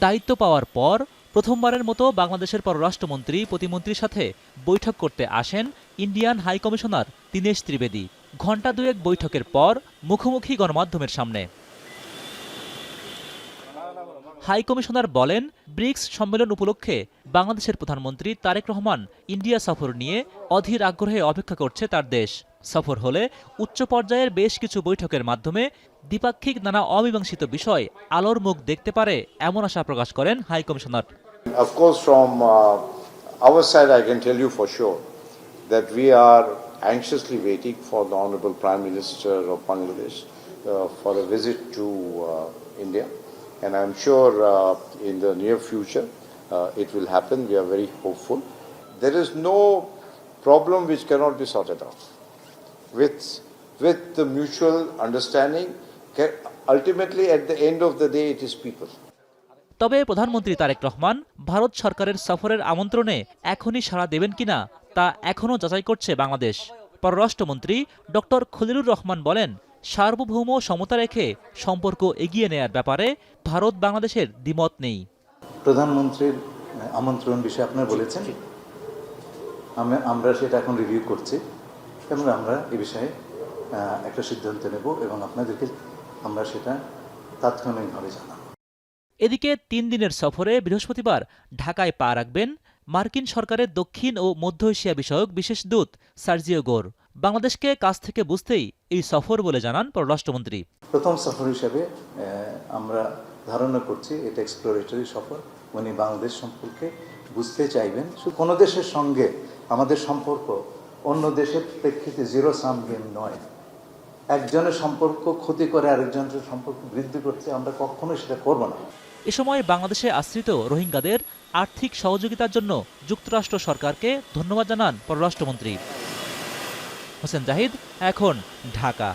দায়িত্ব পাওয়ার পর প্রথমবারের মতো বাংলাদেশের পররাষ্ট্রমন্ত্রী প্রতিমন্ত্রীর সাথে বৈঠক করতে আসেন Indian high commissioner Dinesh Trivedi. ঘণ্টা দুয়েক বৈঠকের পর মুখোমুখি গণমাধ্যমের সামনে হাই কমিশনার বলেন, ব্রিক্স সম্মেলন উপলক্ষে বাংলাদেশের প্রধানমন্ত্রী তারেক রহমান ইন্ডিয়া সফর নিয়ে অধীর আগ্রহে অপেক্ষা করছে তার দেশ। সফর হলে উচ্চ পর্যায়ের বেশ কিছু বৈঠকের মাধ্যমে দ্বিপাক্ষিক নানা অমীমাংসিত বিষয় আলোর মুখ দেখতে পারে এমন আশা প্রকাশ করেন high commissioner. Of course, from our side, I can tell you for sure that we are anxiously waiting for the Honorable Prime Minister of Bangladesh for a visit to India. And I'm sure in the near future it will happen. We are very hopeful. There is no problem which cannot be sorted out. With the mutual understanding, ultimately at the end of the day it is people. তবে প্রধানমন্ত্রী তারেক রহমান ভারত সরকারের সফরের আমন্ত্রণে এখনই সাড়া দেবেন কিনা তা এখনও যাচাই করছে বাংলাদেশ। পররাষ্ট্রমন্ত্রী ডক্টর খলিলুর রহমান বলেন, সার্বভৌম সমতা রেখে সম্পর্ক এগিয়ে নেয়ার ব্যাপারে ভারত বাংলাদেশের দ্বিমত নেই। প্রধানমন্ত্রীর আমন্ত্রণ বিষয়ে আপনারা বলেছেন, আমরা সেটা এখন রিভিউ করছি এবং আমরা এ বিষয়ে একটা সিদ্ধান্ত নেব এবং আপনাদেরকে আমরা সেটা তাৎক্ষণিকভাবে জানাব। এদিকে 3 দিনের সফরে বৃহস্পতিবার ঢাকায় পা রাখবেন মার্কিন সরকারের দক্ষিণ ও মধ্য এশিয়া বিষয়ক বিশেষ দূত সার্জিও গোর। বাংলাদেশকে কাছ থেকে বুঝতেই এই সফর বলে জানান পররাষ্ট্রমন্ত্রী। প্রথম সফর হিসেবে আমরা ধারণা করছি এটা এক্সপ্লোরেটরি সফর। উনি বাংলাদেশ সম্পর্কে বুঝতে চাইবেন। কোনো দেশের সঙ্গে আমাদের সম্পর্ক অন্য দেশের প্রেক্ষিতে জিরো সাম গেম নয়। একজনের সম্পর্ক ক্ষতি করে আরেকজনের সম্পর্ক বৃদ্ধি করতে আমরা কখনোই সেটা করব না। এ সময় বাংলাদেশে আশ্রিত রোহিঙ্গাদের আর্থিক সহযোগিতার জন্য যুক্তরাষ্ট্র সরকারকে ধন্যবাদ জানান পররাষ্ট্রমন্ত্রী। হোসেন জাহিদ, এখন, ঢাকা।